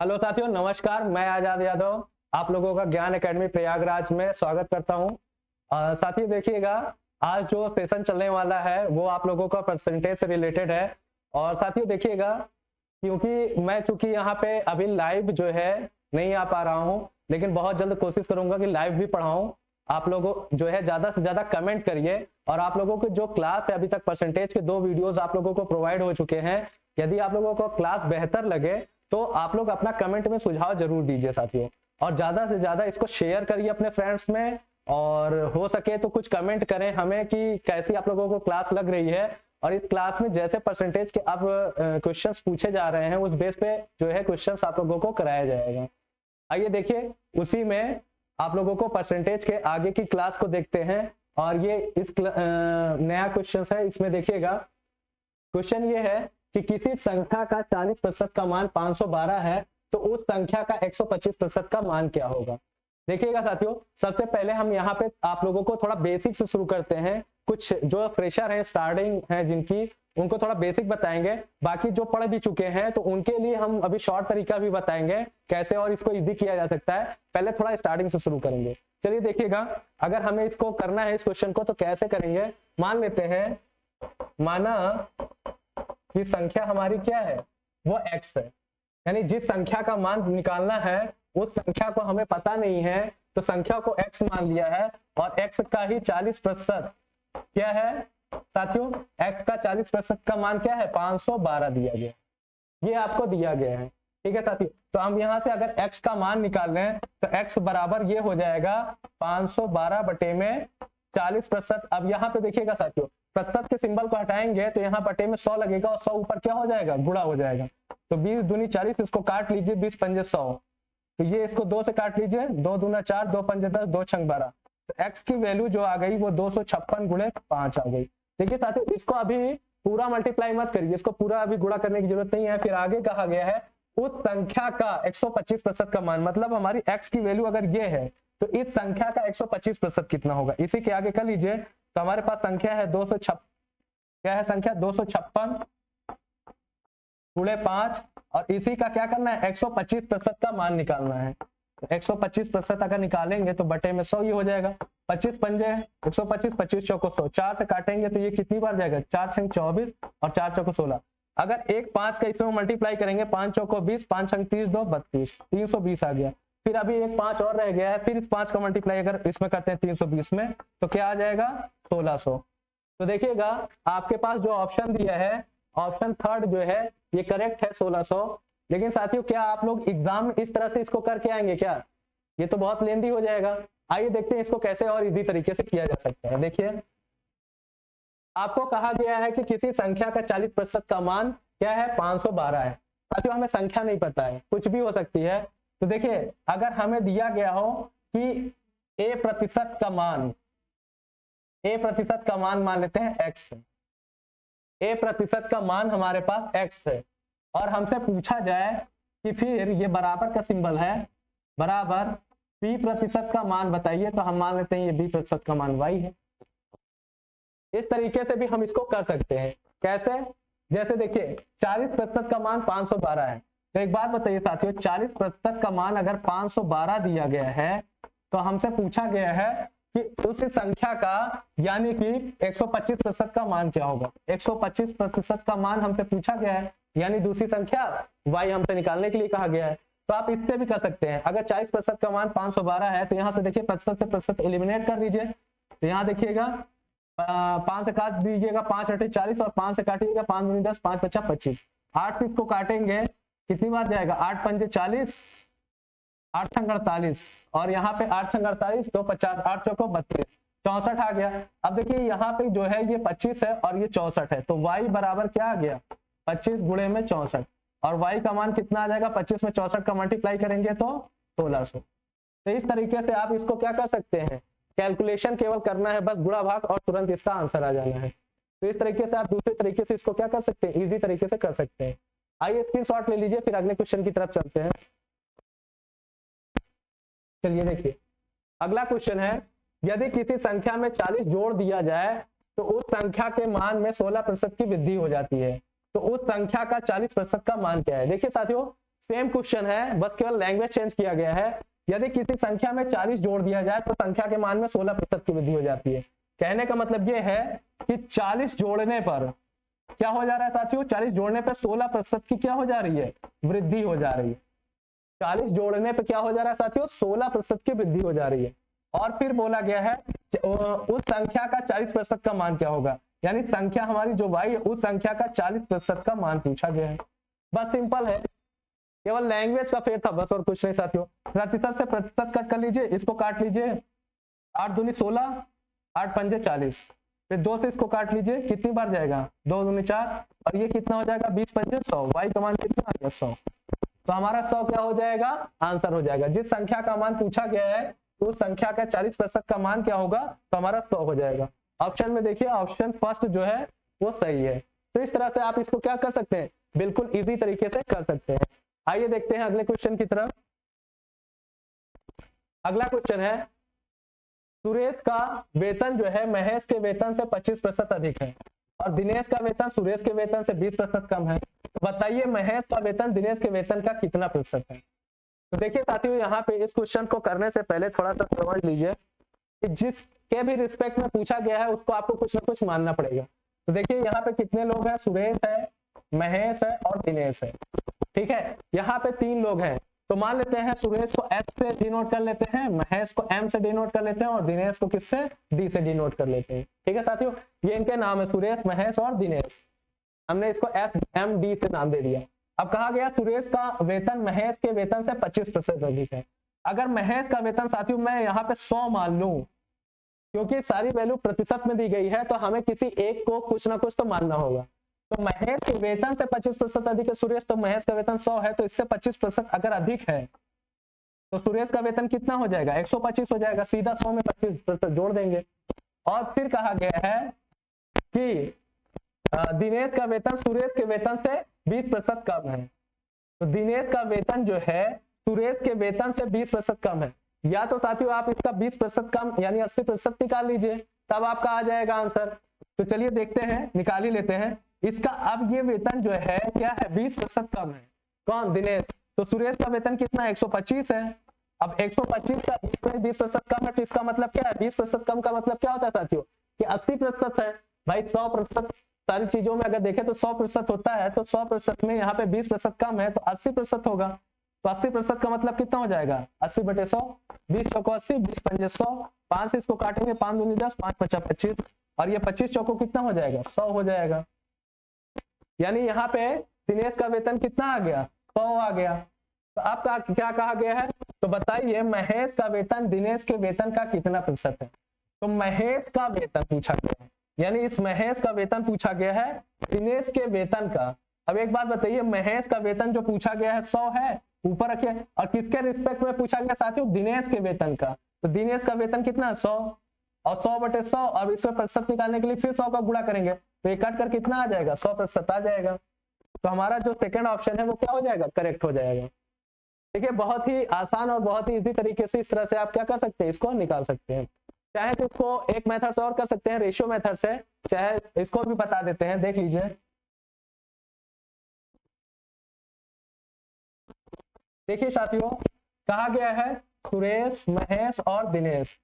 Hello साथियों, नमस्कार। मैं आजाद यादव आप लोगों का ज्ञान एकेडमी प्रयागराज में स्वागत करता हूं। साथियों देखिएगा, आज जो सेशन चलने वाला है वो आप लोगों का परसेंटेज से रिलेटेड है। और साथियों देखिएगा, क्योंकि मैं चूंकि यहाँ पे अभी लाइव जो है नहीं आ पा रहा हूँ, लेकिन बहुत जल्द कोशिश करूंगा कि लाइव भी पढ़ाऊं। आप लोगों जो है ज्यादा से ज्यादा कमेंट करिए। और आप लोगों की जो क्लास है, अभी तक परसेंटेज के 2 वीडियोस आप लोगों को प्रोवाइड हो चुके हैं। यदि आप लोगों को क्लास बेहतर लगे तो आप लोग अपना कमेंट में सुझाव जरूर दीजिए साथियों। और ज्यादा से ज्यादा इसको शेयर करिए अपने फ्रेंड्स में। और हो सके तो कुछ कमेंट करें हमें कि कैसी आप लोगों को क्लास लग रही है। और इस क्लास में जैसे परसेंटेज के अब क्वेश्चंस पूछे जा रहे हैं, उस बेस पे जो है क्वेश्चंस आप लोगों को कराया जाएगा। आइए देखिए, उसी में आप लोगों को परसेंटेज के आगे की क्लास को देखते हैं। और ये इस नया क्वेश्चन है, इसमें देखिएगा। क्वेश्चन ये है कि किसी संख्या का 40% का मान 512 है, तो उस संख्या का 125% का मान क्या होगा। देखिएगा साथियों, सबसे पहले हम यहाँ पे आप लोगों को थोड़ा बेसिक से शुरू करते हैं। कुछ जो फ्रेशर हैं, स्टार्टिंग है जिनकी, उनको थोड़ा बेसिक बताएंगे। बाकी जो पढ़ भी चुके हैं तो उनके लिए हम अभी शॉर्ट तरीका भी बताएंगे कैसे और इसको इजी किया जा सकता है। पहले थोड़ा स्टार्टिंग से शुरू करेंगे। चलिए देखिएगा, अगर हमें इसको करना है इस क्वेश्चन को, तो कैसे करेंगे। मान लेते हैं, माना कि संख्या हमारी क्या है, वो x है। यानी जिस संख्या का मान निकालना है उस संख्या को हमें पता नहीं है, तो संख्या को x मान लिया है। और x का ही 40% क्या है साथियों, x का 40% का मान क्या है, 512 दिया गया। ये आपको दिया गया है, ठीक है साथियों। तो हम यहां से अगर x का मान निकाल रहे हैं तो x बराबर ये हो जाएगा 512 बटे में 40%। अब यहाँ पे देखिएगा साथियों, प्रतिशत के सिंबल को हटाएंगे तो यहाँ बटे में 100 लगेगा और 100 ऊपर क्या हो जाएगा, गुणा हो जाएगा। तो 20 दूनी 40, इसको काट लीजिए, 20 पंजे 100। तो ये इसको 2 से काट लीजिए, 2 दूना 4, 2 पंजे 10, 2 छंग 12। तो x की वैल्यू जो आ गई वो 256 गुणे 5 आ गई। देखिए साथियों, इसको अभी पूरा मल्टीप्लाई मत करिए, इसको पूरा अभी गुणा करने की जरूरत नहीं है। फिर आगे कहा गया है उस संख्या का 125% का मान, मतलब हमारी x की वैल्यू अगर ये है तो इस संख्या का 125% कितना होगा। इसी के आगे कर लीजिए, तो हमारे पास संख्या है 256, क्या है संख्या 256 गुणे 5। और इसी का क्या करना है, 125% का मान निकालना है। 125% अगर निकालेंगे तो बटे में 100 ही हो जाएगा। 25 पंजे 125, 25 चौको 100, 4 से काटेंगे तो ये कितनी बार जाएगा, 4 छंग 24 और 4 चौको 16। अगर एक 5 का इसमें मल्टीप्लाई करेंगे, 5 चौको 20, 5 छंग 30, 2 32, 320 आ गया। फिर अभी एक 5 और रह गया है, फिर इस 5 का मल्टीप्लाई अगर इसमें करते हैं 320 में, तो क्या आ जाएगा 1600। तो देखिएगा, आपके पास जो ऑप्शन दिया है, ऑप्शन थर्ड जो है ये करेक्ट है 1600। लेकिन साथियों, क्या आप लोग एग्जाम में इस तरह से इसको करके आएंगे क्या, ये तो बहुत लेंदी हो जाएगा। आइए देखते हैं इसको कैसे और इजी तरीके से किया जा सकता है। देखिए, आपको कहा गया है कि किसी संख्या का 40% का मान क्या है, 512 है। साथियों, हमें संख्या नहीं पता है, कुछ भी हो सकती है। तो देखिए, अगर हमें दिया गया हो कि a प्रतिशत का मान मान लेते हैं x है, a प्रतिशत का मान हमारे पास x है। और हमसे पूछा जाए कि फिर ये बराबर का सिंबल है, बराबर b प्रतिशत का मान बताइए, तो हम मान लेते हैं ये b प्रतिशत का मान y है। इस तरीके से भी हम इसको कर सकते हैं। कैसे, जैसे देखिए 40% का मान 512 है। तो एक बात बताइए साथियों, 40% का मान अगर 512 दिया गया है, तो हमसे पूछा गया है कि उस संख्या का यानी कि 125% का मान क्या होगा। 125% का मान हमसे पूछा गया है, यानी दूसरी संख्या y हमसे निकालने के लिए कहा गया है। तो आप इससे भी कर सकते हैं। अगर 40% का मान 512 है, तो यहाँ से देखिए प्रतिशत से प्रतिशत एलिमिनेट कर दीजिए। तो यहाँ देखिएगा 5 से काट दीजिएगा, 5 अटे 40 और 5 से काटिएगा, 5 दूनी 10, 5 पचा 25। 8 से इसको काटेंगे कितनी बार जाएगा, 8 पंजे 40, 8 छंग 48 और यहाँ पे 8 छंग 48, 2 50, 8 चौको 32, 64 आ गया। अब देखिए यहाँ पे जो है ये 25 है और ये 64 है, तो y बराबर क्या आ गया, 25 गुणे में 64। और y का मान कितना आ जाएगा, 25 में 64 का मल्टीप्लाई करेंगे तो 1600। तो इस तरीके से आप इसको क्या कर सकते हैं, कैलकुलेशन केवल करना है, बस गुणा भाग और तुरंत इसका आंसर आ जाना है। तो इस तरीके से आप दूसरे तरीके से इसको क्या कर सकते हैं, इजी तरीके से कर सकते हैं। आइए स्क्रीनशॉट ले लीजिए, फिर अगले क्वेश्चन की तरफ चलते हैं। चलिए देखिए, अगला क्वेश्चन है, यदि किसी संख्या में 40 जोड़ दिया जाए तो उस संख्या के मान में 16% की वृद्धि हो जाती है, तो उस संख्या का 40% का मान क्या है। देखिए साथियों, सेम क्वेश्चन है, बस केवल लैंग्वेज चेंज किया गया है। यदि किसी संख्या में 40 जोड़ दिया जाए तो संख्या के मान में 16% की वृद्धि हो जाती है। कहने का मतलब ये है कि 40 जोड़ने पर क्या हो जा रहा है साथियों, 40 जोड़ने पर 16% की क्या हो जा रही है, वृद्धि हो जा रही है। 40 जोड़ने पे क्या हो जा रहा है साथियों, 16% की वृद्धि हो जा रही है। और फिर बोला गया है उस संख्या का 40% का मान क्या होगा, यानी संख्या हमारी जो y है उस संख्या का 40% का मान पूछा गया है। बस सिंपल है, केवल लैंग्वेज का फेर था बस, और कुछ नहीं साथियों। प्रतिशत से प्रतिशत कट कर लीजिए, इसको काट लीजिए, 8 दूनी 16, 8 पंजे 40, फिर 2 से इसको काट लीजिए, कितनी बार जाएगा, 2 दूनी 4, और ये कितना हो जाएगा, 20 पंजे 100, y का मान कितना आ गया 100। तो हमारा 100 क्या हो जाएगा, आंसर हो जाएगा। जिस संख्या का मान पूछा गया है तो उस संख्या का 40% का मान क्या होगा, तो हमारा 100 हो जाएगा। ऑप्शन में देखिए, ऑप्शन फर्स्ट जो है वो सही है। तो इस तरह से आप इसको क्या कर सकते हैं, बिल्कुल इजी तरीके से कर सकते हैं। आइए देखते हैं अगले क्वेश्चन की तरफ। अगला क्वेश्चन है, सुरेश का वेतन जो है महेश के वेतन से 25% अधिक है और दिनेश का वेतन सुरेश के वेतन से 20% कम है। तो बताइए महेश का वेतन दिनेश के वेतन का कितना प्रतिशत है। तो देखिए साथियों, यहाँ पे इस क्वेश्चन को करने से पहले थोड़ा सा समझ लीजिए कि जिसके भी रिस्पेक्ट में पूछा गया है उसको आपको कुछ ना कुछ मानना पड़ेगा। तो देखिए यहाँ पे कितने लोग हैं, सुरेश है, महेश है और दिनेश है, ठीक है। यहाँ पे 3 लोग हैं, तो मान लेते हैं सुरेश को S से डिनोट कर लेते हैं, महेश को M से डिनोट कर लेते हैं और दिनेश को किससे, D से डिनोट कर लेते हैं, ठीक है साथियों। ये इनके नाम है, सुरेश, महेश और दिनेश। हमने इसको SMD से नाम दे दिया। अब कहा गया सुरेश का वेतन महेश के वेतन से 25% अधिक है। अगर महेश का वेतन साथियों मैं यहाँ पे 100 मान लूं, क्योंकि सारी वैल्यू प्रतिशत में दी गई है तो हमें किसी एक को कुछ ना कुछ तो मानना होगा। तो महेश के वेतन से 25% अधिक है सुरेश, तो महेश का वेतन 100 है, तो इससे 25% अगर अधिक है तो सुरेश का वेतन कितना हो जाएगा, 125 हो जाएगा। सीधा 100 में 25% जोड़ देंगे। और फिर कहा गया है कि दिनेश का वेतन सुरेश के वेतन से 20% कम है। तो दिनेश का वेतन जो है सुरेश के वेतन से 20% कम है। या तो साथियों आप इसका 20% कम यानी 80% निकाल लीजिए, तब आपका आ जाएगा आंसर। तो चलिए देखते हैं, निकाल ही लेते हैं इसका। अब ये वेतन जो है क्या है, 20% कम है। कौन, दिनेश। तो सुरेश का वेतन कितना, 125 है। अब 125 का 20% कम है, तो इसका मतलब क्या है, 20% कम का मतलब क्या होता है साथियों, कि 80% है। भाई 100% सारी चीजों में अगर देखें तो 100% होता है, तो 100% में यहाँ पे 20% कम है तो 80% होगा। तो 80% का मतलब कितना हो जाएगा, 80/100, 20 चौको 80, 20 पंजे 100, 5 से इसको काटेंगे, 5 दूनी 10, 5 पचा 25, और ये 25 चौको कितना हो जाएगा, 100 हो जाएगा। यानी यहाँ पे दिनेश का वेतन कितना आ गया, 100 आ गया। तो आपका क्या कहा गया है, तो बताइए महेश का वेतन दिनेश के वेतन का कितना प्रतिशत है। तो महेश का वेतन पूछा गया है, यानी इस महेश का वेतन पूछा गया है दिनेश के वेतन का। अब एक बात बताइए, महेश का वेतन जो पूछा गया है 100 है, ऊपर रखिए, और किसके रिस्पेक्ट में पूछा गया साथियों, दिनेश के वेतन का। तो दिनेश का वेतन कितना है, 100, और 100/100, अब इसमें प्रतिशत निकालने के लिए फिर 100 का गुणा करेंगे, तो ये कट कर कितना आ जाएगा, 100% आ जाएगा। तो हमारा जो सेकंड ऑप्शन है वो क्या हो जाएगा, करेक्ट हो जाएगा। देखिए बहुत ही आसान और बहुत ही इजी तरीके से इस तरह से आप क्या कर सकते हैं, इसको निकाल सकते हैं। चाहे तो इसको एक मेथड से और कर सकते हैं, रेशियो मेथड से, चाहे इसको भी बता देते हैं, देख लीजिए। देखिए साथियों, कहा गया है सुरेश, महेश और दिनेश।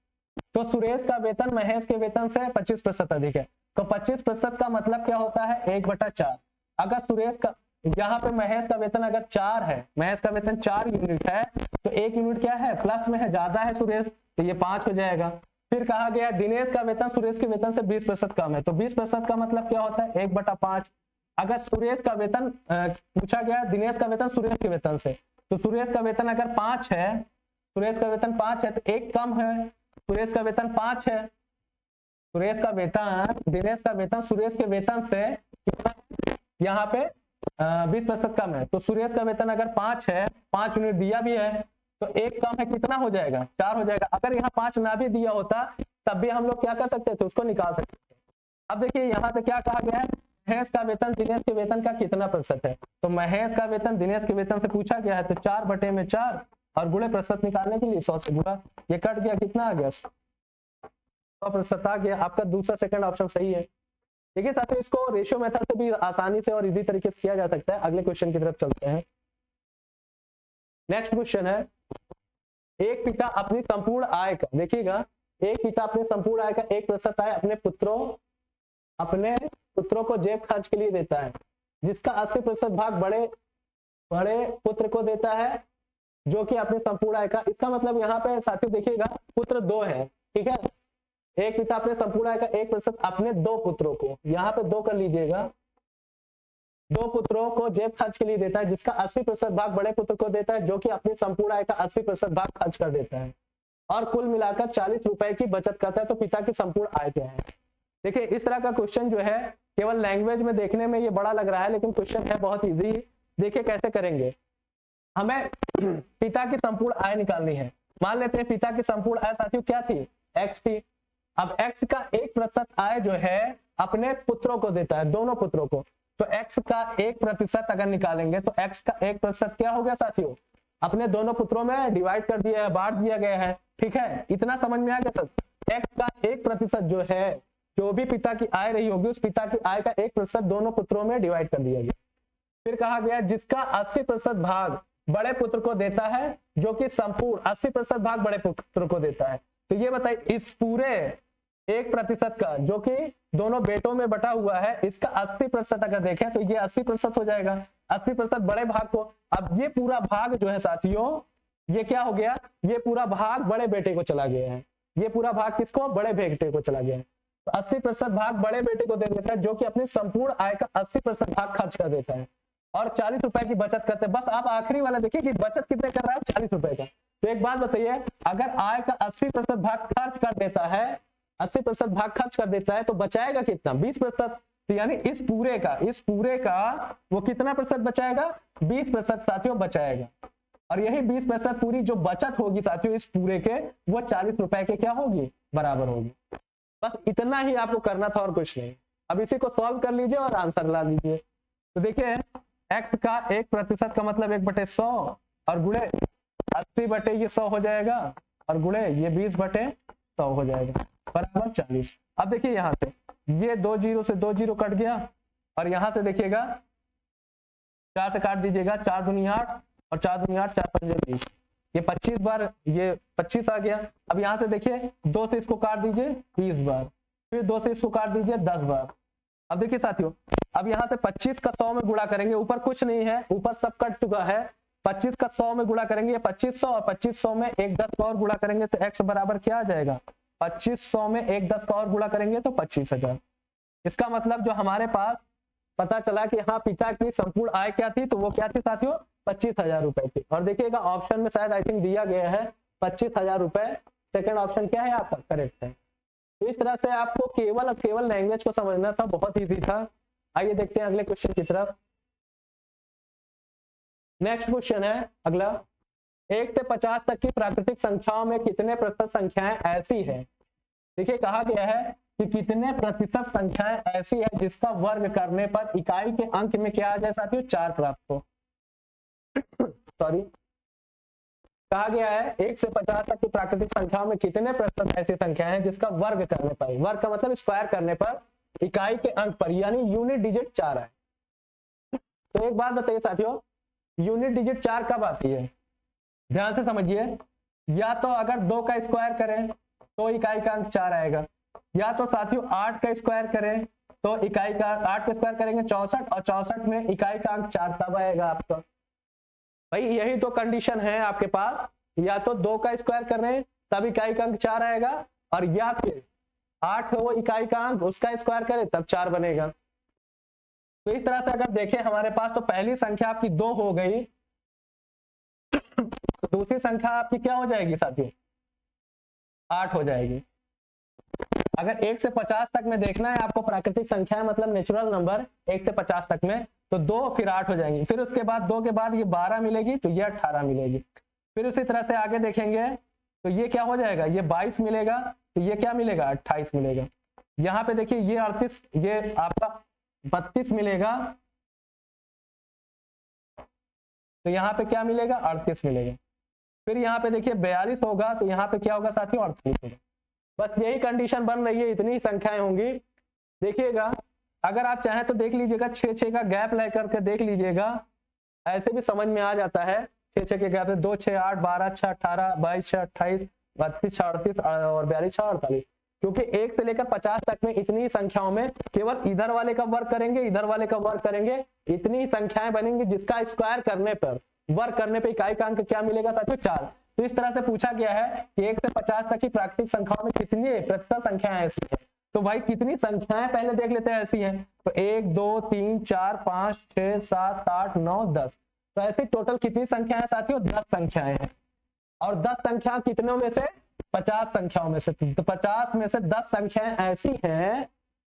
तो सुरेश का वेतन महेश के वेतन से 25% अधिक है। तो 25% का मतलब क्या होता है, 1/4। अगर सुरेश का, यहाँ पे महेश का वेतन अगर 4 है, महेश का वेतन 4 यूनिट है, तो 1 यूनिट क्या है, प्लस में है, ज्यादा है सुरेश, तो ये 5 हो जाएगा। फिर कहा गया दिनेश का वेतन सुरेश के वेतन से 20% कम है, तो 20% का मतलब क्या होता है, 1/5। अगर सुरेश का वेतन पूछा गया दिनेश का वेतन सुरेश के वेतन से, तो सुरेश का वेतन अगर 5 है, सुरेश का वेतन 5 है, तो 1 कम है, सुरेश का वेतन 5 है। सुरेश का वेतन, दिनेश का वेतन सुरेश के वेतन से कितना, यहाँ पे 20% कम है। तो सुरेश का वेतन अगर 5 है, 5 यूनिट दिया भी है, तो 1 कम है, कितना हो जाएगा, 4 हो जाएगा। अगर यहाँ 5 ना भी दिया होता तब भी हम लोग क्या कर सकते थे, उसको निकाल सकते थे। अब देखिए यहाँ से क्या कहा गया है, महेश का वेतन दिनेश के वेतन का कितना प्रतिशत है। तो महेश का वेतन दिनेश के वेतन से पूछा गया है, तो 4/4, और गुणे प्रतिशत निकालने के लिए 100 से गुणा, ये कट गया, कितना आ गया, 100% आ गया। आपका दूसरा सेकंड ऑप्शन सही है। देखिए साथियों, इसको रेशियो मेथड से भी आसानी से और इजी तरीके से किया जा सकता है। अगले क्वेश्चन की तरफ चलते हैं। नेक्स्ट क्वेश्चन है, एक पिता अपनी संपूर्ण आय का, देखिएगा, एक पिता अपने संपूर्ण आय का 1% आय अपने पुत्रों को जेब खर्च के लिए देता है, जिसका 80% भाग बड़े पुत्र को देता है, जो कि अपने संपूर्ण आय का, इसका मतलब यहाँ पे साथियों देखिएगा पुत्र 2 है, ठीक है। एक पिता अपने संपूर्ण आय का 1% अपने 2 पुत्रों को, यहाँ पे 2 कर लीजिएगा, 2 पुत्रों को जेब खर्च के लिए देता है, जिसका 80% भाग बड़े पुत्र को देता है, जो कि अपनी संपूर्ण आय का 80% भाग खर्च कर देता है, और कुल मिलाकर 40 रुपए की बचत करता है। तो पिता की संपूर्ण आय क्या है? देखिए इस तरह का क्वेश्चन जो है केवल लैंग्वेज में देखने में ये बड़ा लग रहा है, लेकिन क्वेश्चन है बहुत इजी। देखिए कैसे करेंगे, हमें पिता की संपूर्ण आय निकालनी है। मान लेते हैं पिता की संपूर्ण आय साथियों क्या थी, x थी। अब x का 1% आय जो है अपने पुत्रों को देता है, दोनों पुत्रों को, तो x का 1% अगर निकालेंगे तो x का 1% क्या हो गया साथियों, अपने दोनों पुत्रों में डिवाइड कर दिया है, बांट दिया गया है, ठीक है। इतना समझ में आ गया सर? x का 1% जो है, जो भी पिता की आय रही होगी, उस पिता की आय का 1% दोनों पुत्रों में डिवाइड कर दिया गया। फिर कहा गया जिसका 80% भाग बड़े पुत्र को देता है, जो कि संपूर्ण 80% भाग बड़े पुत्र को देता है। तो ये बताइए इस पूरे 1% का, जो कि दोनों बेटों में बटा हुआ है, इसका 80% अगर देखें तो ये 80% हो जाएगा, 80% बड़े भाग को। अब ये पूरा भाग जो है साथियों, ये क्या हो गया, ये पूरा भाग बड़े बेटे को चला गया है, ये पूरा भाग किसको, बड़े बेटे को चला गया है। तो 80% भाग बड़े बेटे को दे देता है, जो कि अपनी संपूर्ण आय का 80% भाग खर्च कर देता है, और 40 रुपए की बचत करते हैं। बस आप आखिरी वाला देखिए कि बचत कितने कर रहा है, 40 रुपए का। तो एक बात बताइए, अगर आय का 80% भाग खर्च कर देता है, 80% भाग खर्च कर देता है, तो बचाएगा कितना, 20%। तो यानी इस पूरे का वो कितना प्रतिशत बचाएगा, 20% साथियों बचाएगा। और यही 20% पूरी जो बचत होगी साथियों इस पूरे के, वो 40 रुपए के क्या होगी, बराबर होगी। बस इतना ही आपको करना था और कुछ नहीं। अब इसी को सॉल्व कर लीजिए और आंसर ला लीजिए। तो देखिए x का 1% का मतलब 1/100 और गुणे 80/100 हो जाएगा, और गुणे ये 20/100 हो जाएगा, बराबर 40। अब देखिए यहाँ से ये 2 0 से 2 0 कट गया, और यहाँ से देखिएगा 4 से काट दीजिएगा, 4 दूनी 8 और 4 दूनी 8, 4 पंजे 20, ये 25 बार, ये 25 आ गया। अब यहाँ से देखिए 2 से इसको काट दीजिए 20 बार, फिर 2 से इसको काट दीजिए 10 बार। अब देखिए साथियों, अब यहाँ से 25 का 100 में गुणा करेंगे, ऊपर कुछ नहीं है, ऊपर सब कट चुका है। 25 का 100 में गुणा करेंगे 2500, और 2500 में एक 10 का और गुणा करेंगे तो x बराबर क्या आ जाएगा, 2500 में एक 10 का और गुणा करेंगे तो 25,000। इसका मतलब जो हमारे पास पता चला कि हाँ पिता की संपूर्ण आय क्या थी, तो वो क्या थी साथियों, 25,000 रुपए थी। और देखिएगा ऑप्शन में शायद आई थिंक दिया गया है 25,000 रुपए, सेकेंड ऑप्शन क्या है आपका, करेक्ट है। तो इस तरह से आपको केवल लैंग्वेज को समझना था, बहुत इजी था। आइए देखते हैं अगले क्वेश्चन की तरफ। नेक्स्ट क्वेश्चन है अगला, 1 से 50 तक की प्राकृतिक संख्याओं में कितने प्रतिशत संख्याएं ऐसी है। देखिए कहा गया है कि कितने प्रतिशत संख्याएं ऐसी है जिसका वर्ग करने पर इकाई के अंक में क्या आ जाए साथियों, 4 प्राप्त हो। सॉरी, कहा गया है 1 से 50 तक की प्राकृतिक संख्याओं में कितने प्रतिशत ऐसी संख्याएं हैं जिसका वर्ग करने पर, वर्ग का मतलब स्क्वायर करने पर इकाई के अंक पर यानी यूनिट डिजिट 4 है। तो एक बात बताइए साथियों, यूनिट डिजिट 4 कब आती है, ध्यान से समझिए। या तो अगर 2 का स्क्वायर करें तो इकाई का अंक 4 आएगा, या तो साथियों 8 का स्क्वायर करें तो इकाई का, 8 का स्क्वायर करेंगे 64, और 64 में इकाई का अंक 4 तब आएगा आपका। भाई यही तो कंडीशन है आपके पास, या तो 2 का स्क्वायर कर रहे हैं तब इकाई का अंक 4 आएगा, और या फिर 8 है वो इकाई का अंक, उसका स्क्वायर करें तब 4 बनेगा। तो इस तरह से अगर देखें हमारे पास, तो पहली संख्या आपकी 2 हो गई, तो दूसरी संख्या आपकी क्या हो जाएगी साथियों, 8 हो जाएगी। अगर 1 से 50 तक में देखना है आपको प्राकृतिक संख्या मतलब नेचुरल नंबर 1 से 50 तक में, तो 2 फिर 8 हो जाएंगी, फिर उसके बाद 2 के बाद ये 12 मिलेगी, तो ये 18 मिलेगी। फिर उसी तरह से आगे देखेंगे तो ये क्या हो जाएगा, ये 22 मिलेगा, तो ये क्या मिलेगा, 28 मिलेगा। यहाँ पे देखिए ये 38, ये आपका 32 मिलेगा, तो यहाँ पे क्या मिलेगा, 38 मिलेगा। फिर यहाँ पे देखिए 42 होगा, तो यहाँ पे क्या होगा साथियों, 38 होगा। बस यही कंडीशन बन रही है, इतनी ही संख्याएं होंगी। देखिएगा अगर आप चाहें तो देख लीजिएगा, 6 का गैप लेकर के देख लीजिएगा, ऐसे भी समझ में आ जाता है। 6 6 के गैप से 2 6 8 12 6 18 22 6 28 32 6 38 और 42 6 48, क्योंकि 1 से लेकर 50 तक में इतनी संख्याओं में केवल इधर वाले का वर्क करेंगे, इधर वाले का वर्क करेंगे, इतनी संख्याएं बनेंगी जिसका स्क्वायर करने पर, वर्क करने पर इकाई का अंक क्या मिलेगा साथियों? 4। तो इस तरह से पूछा गया है कि 1 से 50 तक की प्राकृतिक संख्याओं में कितनी प्रतिशत संख्याएं ऐसी हैं। तो भाई कितनी संख्याएं पहले देख लेते हैं ऐसी हैं। तो 1 2 3 4 5 6 7 8 9 10, तो ऐसे टोटल कितनी संख्याएं साथियों? 10 संख्याएं हैं। और 10 संख्या कितनों में से? 50 संख्याओं में से। तो 50 में से 10 संख्याएं ऐसी हैं,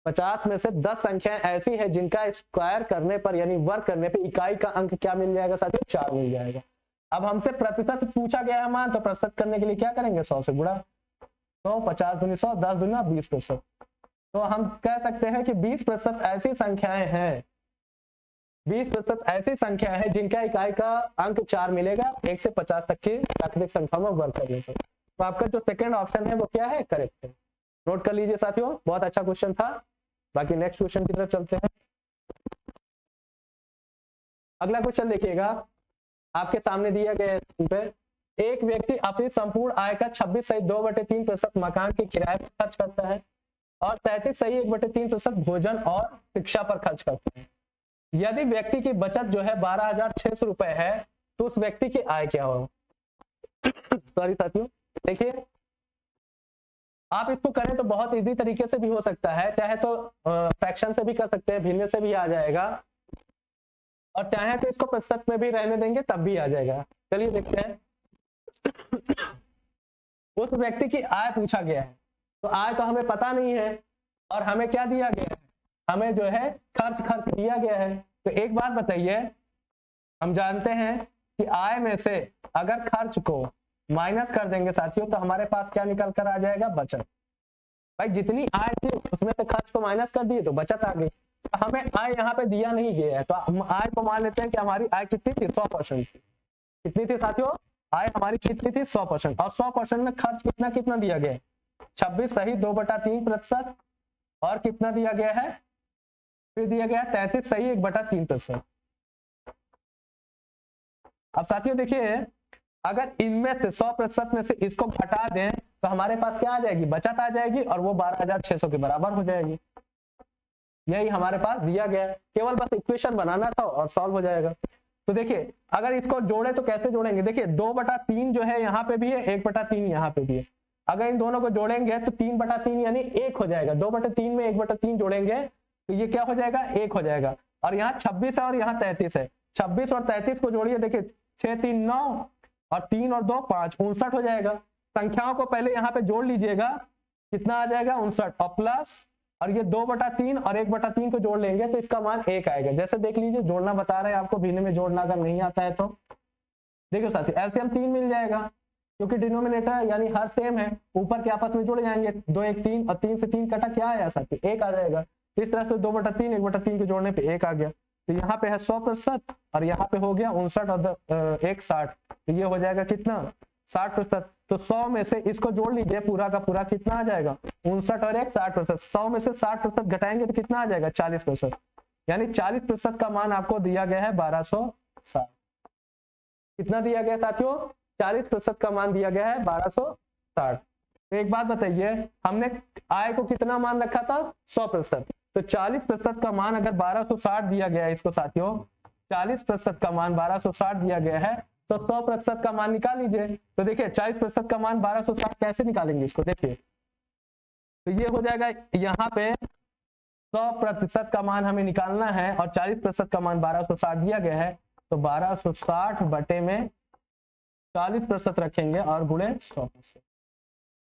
50 में से 10 संख्याएं ऐसी हैं जिनका स्क्वायर करने पर यानी वर्ग करने पर इकाई का अंक क्या मिल जाएगा साथियों? 4 मिल जाएगा। अब हमसे प्रतिशत पूछा गया है मान, तो प्रतिशत करने के लिए क्या करेंगे? 100 से गुणा। तो 50 दूनी 100, 10 दूना 20%। तो हम कह सकते हैं कि 20% ऐसी संख्याएं हैं, 20% ऐसी संख्या है जिनका इकाई का अंक 4 मिलेगा 1 से 50 तक की प्राकृतिक संख्या में वर्ग करने पर। तो आपका जो सेकंड ऑप्शन है वो क्या है? करेक्ट है। नोट कर लीजिए साथियों, बहुत अच्छा क्वेश्चन था। बाकी नेक्स्ट क्वेश्चन की तरफ चलते हैं। अगला क्वेश्चन देखिएगा, आपके सामने दिया गया पे एक व्यक्ति अपनी संपूर्ण आय का 26 सही 2/3% मकान के किराए पर खर्च करता है और 33 सही 1/3% भोजन और शिक्षा पर खर्च करता है। यदि व्यक्ति की बचत जो है 12,600 रुपए है तो उस व्यक्ति की आय क्या हो? सॉरी साथियों, देखिए आप इसको करें तो बहुत इजी तरीके से भी हो सकता है, चाहे तो फ्रैक्शन से भी कर सकते हैं, भिन्न से भी आ जाएगा, और चाहे तो इसको प्रतिशत में भी रहने देंगे तब भी आ जाएगा। चलिए देखते हैं। उस व्यक्ति की आय पूछा गया है, तो आय तो हमें पता नहीं है और हमें क्या दिया गया है? हमें जो है खर्च दिया गया है। तो एक बात बताइए, हम जानते हैं कि आय में से अगर खर्च को माइनस कर देंगे साथियों तो हमारे पास क्या निकल कर आ जाएगा? बचत। भाई जितनी आय थी उसमें से खर्च को माइनस कर दिए तो बचत आ गई। हमें आय यहाँ पे दिया नहीं गया है, तो हम आय को मान लेते हैं कि हमारी आय कितनी थी? 100% थी। कितनी थी साथियों? आय हमारी कितनी थी? 100%। और 100% में खर्च कितना कितना दिया गया है? 26 सही 2/3%। और कितना दिया गया है? फिर दिया गया है 33 सही 1/3%। अब साथियों देखिए, अगर इनमें से 100% में से इसको घटा दें तो हमारे पास क्या आ जाएगी? बचत आ जाएगी और वो 12,600 के बराबर हो जाएगी। यही हमारे पास दिया गया है, केवल बस इक्वेशन बनाना था और सॉल्व हो जाएगा। तो देखिए अगर इसको जोड़े तो कैसे जोड़ेंगे? देखिए 2/3 जो है यहाँ पे भी है, 1/3 यहाँ पे भी है। अगर इन दोनों को जोड़ेंगे तो 3/3 यानी 1 हो जाएगा। 2/3 में 1/3 जोड़ेंगे तो ये क्या हो जाएगा? 1 हो जाएगा। और यहाँ 26 है और यहाँ 33 है। 26 और 33 को जोड़िए, देखिए 6 3 9 और 3 और 2 5, 59 हो जाएगा। संख्याओं को पहले यहाँ पे जोड़ लीजिएगा, कितना आ जाएगा? 59। और प्लस और ये 2/3 और 1/3 को जोड़ लेंगे तो इसका मान 1 आएगा। जैसे देख लीजिए, जोड़ना बता रहे हैं आपको, भिन्न में जोड़ना अगर नहीं आता है तो देखिए साथी एलसीएम 3 मिल जाएगा क्योंकि डिनोमिनेटर यानी हर सेम है, ऊपर के आपस में जुड़ जाएंगे। 2 1 3 और 3 से 3 कटा, क्या आया साथी? 1 आ जाएगा। इस तरह से 2/3 1/3 के जोड़ने पे 1 आ गया। तो यहाँ पे है 100% और यहाँ पे हो गया 59 और 1 60, तो ये हो जाएगा कितना? 60%। तो 100 में से इसको जोड़ लीजिए, पूरा का पूरा कितना आ जाएगा? 59 और 1 60%। 100 में से 60% घटाएंगे तो कितना आ जाएगा? 40%। यानी 40% का मान आपको दिया गया है 1260। कितना दिया गया साथियों? 40% का मान दिया गया है 1260। तो एक बात बताइए, हमने आय को कितना मान रखा था? 100%। तो 40% का मान अगर 1260 दिया गया है इसको साथियों, 40% का मान 1260 दिया गया है तो 100% का मान निकाल लीजिए। तो देखिए 40% का मान 1260 कैसे निकालेंगे इसको? देखिए तो ये हो जाएगा, यहाँ पे 100% का मान हमें निकालना है और 40% का मान 1260 दिया गया है, तो 1260 बटे में 40% रखेंगे और गुणे 100%,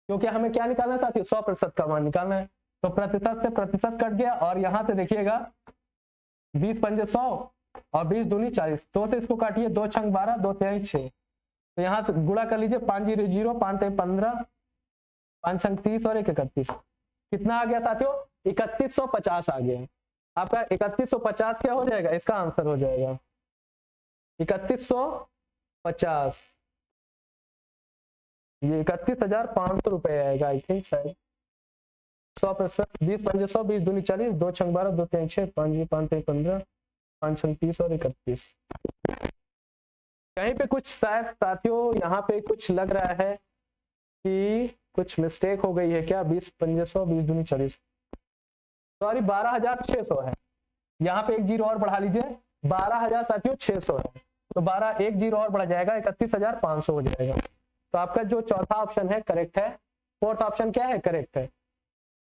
क्योंकि हमें क्या निकालना है साथियों? 100% का मान निकालना है। तो प्रतिशत से प्रतिशत कट गया और यहां से देखिएगा 20 पंजे 100 और 20 दूनी 40, 2 से इसको काटिए, 2 छंग 12 2 तेईं 6, तो यहाँ से गुणा कर लीजिए, 5 0 0 5 तेईं 15 5 छंग 30 और 1 31। कितना आ गया साथियों? 3150 आ गया। आपका 3150 क्या हो जाएगा? इसका आंसर हो जाएगा 3150। ये 31,500 रुपए आएगा आई थिंक शायद। 100%, 20 पंजे 100 20 दूनी 40 2 छंग 12 2 तेईं 6 5 5 तेईं 15 5 छंग 30 और 31। कहीं पे कुछ शायद साथियों यहाँ पे कुछ लग रहा है कि कुछ मिस्टेक हो गई है क्या। 20,500 20 दूनी 40, सॉरी 12,600 है। यहाँ पे एक जीरो और बढ़ा लीजिए, 12,000 साथियों 600 है, तो 12 एक जीरो और बढ़ जाएगा, 31,500 हो जाएगा। तो आपका जो चौथा ऑप्शन है करेक्ट है, फोर्थ ऑप्शन क्या है, करेक्ट है।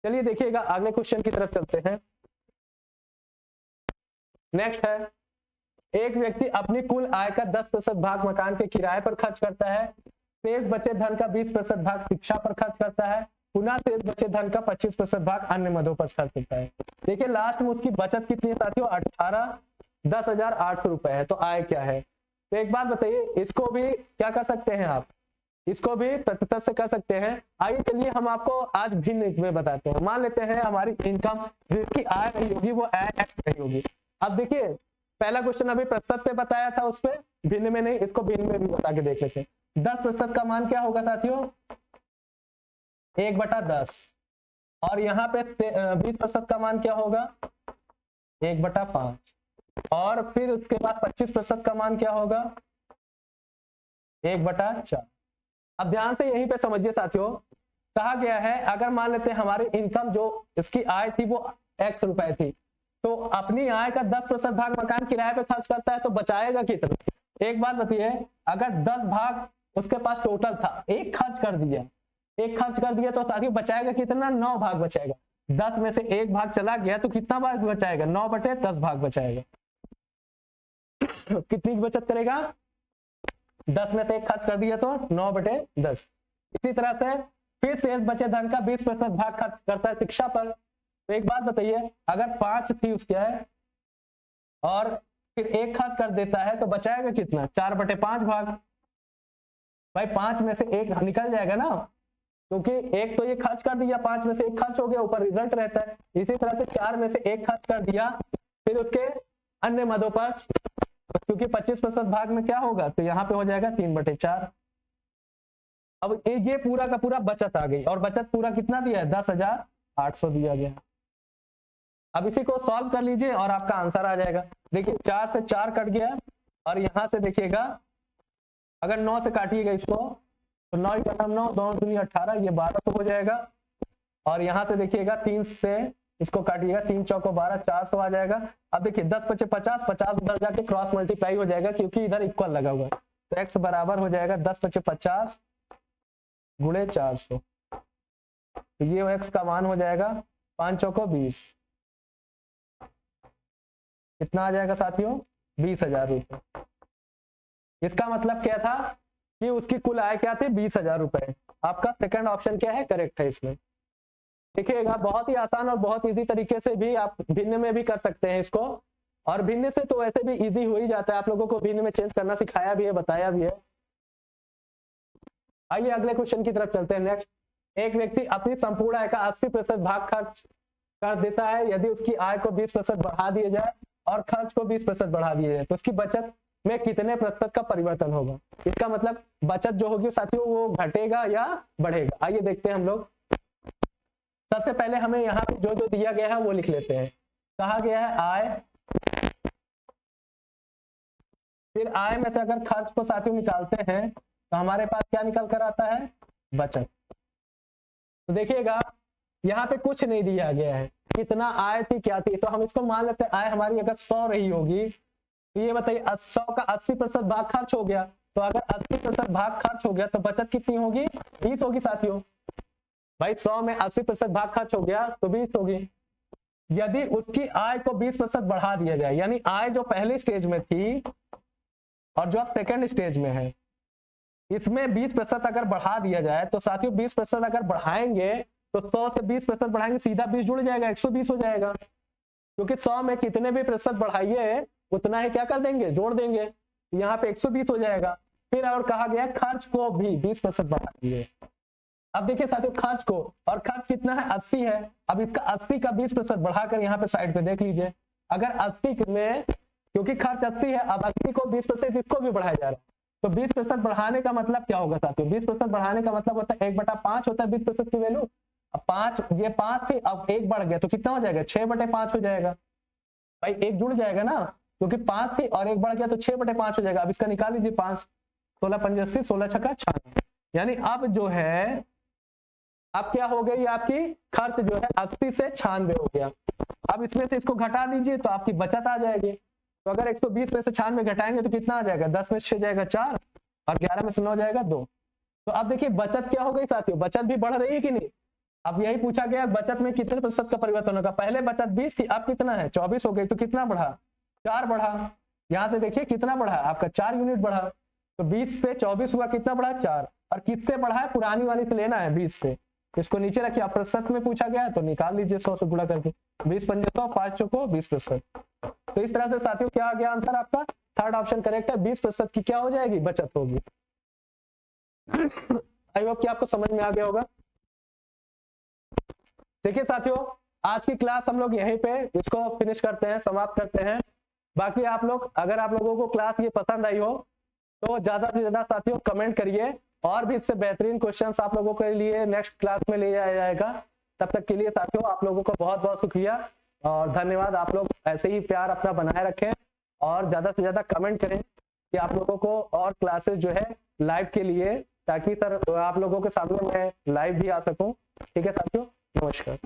चलिए देखिएगा अगले क्वेश्चन की तरफ चलते हैं। नेक्स्ट है, एक व्यक्ति अपनी कुल आय का 10% भाग मकान के किराए पर खर्च करता है, शेष बचे धन का 20% भाग शिक्षा पर खर्च करता है, पुनः शेष बचे धन का 25% भाग अन्य मदों पर खर्च करता है। देखिए लास्ट में उसकी बचत कितनी है साथियों, 10,800 रुपए है। तो आय क्या है, तो एक बात बताइए, इसको भी क्या कर सकते हैं आप, इसको भी प्रतिशत से कर सकते हैं। आइए चलिए हम आपको आज भिन्न में बताते हैं। मान लेते हैं हमारी इनकम जिसकी आय रही होगी वो आय एक्स रही होगी। अब देखिए पहला क्वेश्चन अभी प्रतिशत पे बताया था, उस पर भिन्न में नहीं, इसको भिन्न में भी बता के देख लेते हैं। 10% का मान क्या होगा साथियों, 1/10, और यहाँ पे 20% का मान क्या होगा, 1/5, और फिर उसके बाद 25% का मान क्या होगा, 1/4। अब ध्यान से यहीं पे समझिए साथियों, कहा गया है अगर मान लेते हैं हमारी इनकम जो इसकी आय थी वो x रुपए थी, तो अपनी आय का 10% भाग मकान किराए पे खर्च करता है, तो बचाएगा कितना। एक बात बताइए, अगर 10 भाग उसके पास टोटल था, एक खर्च कर दिया तो साथियों बचाएगा कितना, 9 भाग बचाएगा। 10 में से एक भाग चला गया तो कितना भाग बचाएगा, 9/10 भाग बचाएगा। कितनी की बचत करेगा, 10 में से एक खर्च कर दिया तो 9/10। इसी तरह से फिर शेष बचे धन का 20% भाग खर्च करता है शिक्षा पर। तो एक बात बताइए, अगर 5 थी उसके है और फिर एक खर्च कर देता है तो बचाएगा कितना, 4/5 भाग। भाई 5 में से एक निकल जाएगा ना, क्योंकि एक तो ये खर्च कर दिया, 5 में से एक खर्च हो गया, ऊपर रिजल्ट रहता है। इसी तरह से 4 में से एक खर्च कर दिया, फिर उसके अन्य मदों पर, क्योंकि 25% भाग में क्या होगा, तो यहाँ पे हो जाएगा 3/4। अब ये पूरा का पूरा बचत आ गई, और बचत पूरा कितना दिया है, 10,800 दिया गया। अब इसी को सॉल्व कर लीजिए और आपका आंसर आ जाएगा। देखिए 4 से 4 कट गया, और यहां से देखिएगा अगर 9 से काटिएगा इसको, तो 9 × 9 2 दूनी 18, ये 1200 हो जाएगा। और यहां से देखिएगा 3 से इसको काटिएगा, 3 चौको 12, 400 आ जाएगा। अब देखिए 10 × 50, 50 उधर जाके क्रॉस मल्टीप्लाई हो जाएगा, क्योंकि इधर इक्वल लगा हुआ है। तो x बराबर हो जाएगा 10 × 50 × 400, तो ये x का मान हो जाएगा 5 चौको 20। कितना आ जाएगा साथियों, 20,000 रुपए। इसका मतलब क्या था कि उसकी कुल आय क्या थी, 20,000 रुपए। आपका सेकंड ऑप्शन क्या है, करेक्ट है इसमें। देखिएगा बहुत ही आसान और बहुत इजी तरीके से भी आप भिन्न में भी कर सकते हैं इसको, और भिन्न से तो वैसे भी इजी हो ही जाता है। आप लोगों को भिन्न में चेंज करना सिखाया भी है, बताया भी है। आइए अगले क्वेश्चन की तरफ चलते हैं। नेक्स्ट, एक व्यक्ति अपनी संपूर्ण आय का 80% भाग खर्च कर देता है, यदि उसकी आय को 20% बढ़ा दिया जाए और खर्च को 20% बढ़ा दिया जाए तो उसकी बचत में कितने प्रतिशत का परिवर्तन होगा। इसका मतलब बचत जो होगी साथियों वो घटेगा या बढ़ेगा। आइए देखते हैं हम लोग। सबसे पहले हमें यहाँ पे जो जो दिया गया है वो लिख लेते हैं। कहा गया है आय, फिर आय में से अगर खर्च को साथियों निकालते हैं तो हमारे पास क्या निकल कर आता है, बचत। तो देखिएगा यहाँ पे कुछ नहीं दिया गया है, कितना आय थी क्या थी, तो हम इसको मान लेते हैं आय हमारी अगर 100 रही होगी, तो ये बताइए 100 का 80% भाग खर्च हो गया, तो अगर 80% भाग खर्च हो गया तो बचत कितनी होगी, 20 होगी साथियों। भाई 100 में 80% भाग खर्च हो गया तो 20 होगी। यदि उसकी आय को 20% बढ़ा दिया जाए, यानी आय जो पहली स्टेज में थी और जो अब सेकेंड स्टेज में है, इसमें 20% अगर बढ़ा दिया जाए तो साथियों 20% अगर बढ़ाएंगे तो 100 से 20% बढ़ाएंगे, सीधा 20 जुड़ जाएगा, 120 हो जाएगा। क्योंकि 100 में कितने भी प्रतिशत बढ़ाइए उतना ही क्या कर देंगे, जोड़ देंगे, यहाँ पे 120 हो जाएगा। फिर और कहा गया खर्च को भी 20% बढ़ा दिए। अब देखिए साथियों खर्च को, और खर्च कितना है, 80 है। अब इसका 80 का 20% बढ़ाकर यहाँ पे साइड पे देख लीजिए। अगर 80 में, क्योंकि खर्च 80 है, अब 80 को 20% इसको भी बढ़ाया जा रहा है, तो 20% बढ़ाने का मतलब क्या होगा साथियों, 20% बढ़ाने का मतलब होता है 1/5 होता है 20% की वैल्यू। अब 5, ये 5 थी, अब 1 बढ़ गया तो कितना हो जाएगा, 6/5 हो जाएगा। भाई 1 जुड़ जाएगा ना, क्योंकि 5 थी और एक बढ़ गया तो 6/5 हो जाएगा। अब इसका निकाल लीजिए 5, 16 पंजे 80, 16 छक्का 96, यानी अब जो है अब क्या हो गई आपकी खर्च जो है 80 से 96 हो गया। अब इसमें से इसको घटा दीजिए तो आपकी बचत आ जाएगी। तो अगर 120 में से 96 घटाएंगे तो कितना आ जाएगा, 10 में से 6 जाएगा 4 और 11 में से 9 जाएगा 2। तो अब देखिए बचत क्या हो गई साथियों, बचत भी बढ़ रही है कि नहीं। अब यही पूछा गया बचत में कितने प्रतिशत का परिवर्तन होगा। पहले बचत 20 थी, अब कितना है 24 हो गई, तो कितना बढ़ा 4 बढ़ा। यहां से देखिए कितना बढ़ा आपका 4 यूनिट बढ़ा। तो 20 से 24 हुआ, कितना बढ़ा 4, और किससे बढ़ा है, पुरानी वाली से लेना है 20 से। इसको नीचे रखिए, आप प्रतिशत में पूछा गया है तो निकाल लीजिए 100 से गुणा करके, 20 पंजे 100, 5 चौको 20%। तो इस तरह से साथियों क्या आ गया आंसर आपका, थर्ड ऑप्शन करेक्ट है, 20% की क्या हो जाएगी, बचत होगी। आई होप कि आपको समझ में आ गया होगा। देखिए साथियों आज की क्लास हम लोग यहीं पे इसको फिनिश करते हैं, समाप्त करते हैं। बाकी आप लोग अगर आप लोगों को क्लास ये पसंद आई हो तो ज्यादा से ज्यादा साथियों कमेंट करिए, और भी इससे बेहतरीन क्वेश्चंस आप लोगों के लिए नेक्स्ट क्लास में ले जाया जाएगा। तब तक के लिए साथियों आप लोगों को बहुत बहुत शुक्रिया और धन्यवाद। आप लोग ऐसे ही प्यार अपना बनाए रखें और ज्यादा से ज्यादा कमेंट करें कि आप लोगों को और क्लासेस जो है लाइव के लिए, ताकि सर आप लोगों के सामने मैं लाइव भी आ सकूं। ठीक है साथियों, नमस्कार।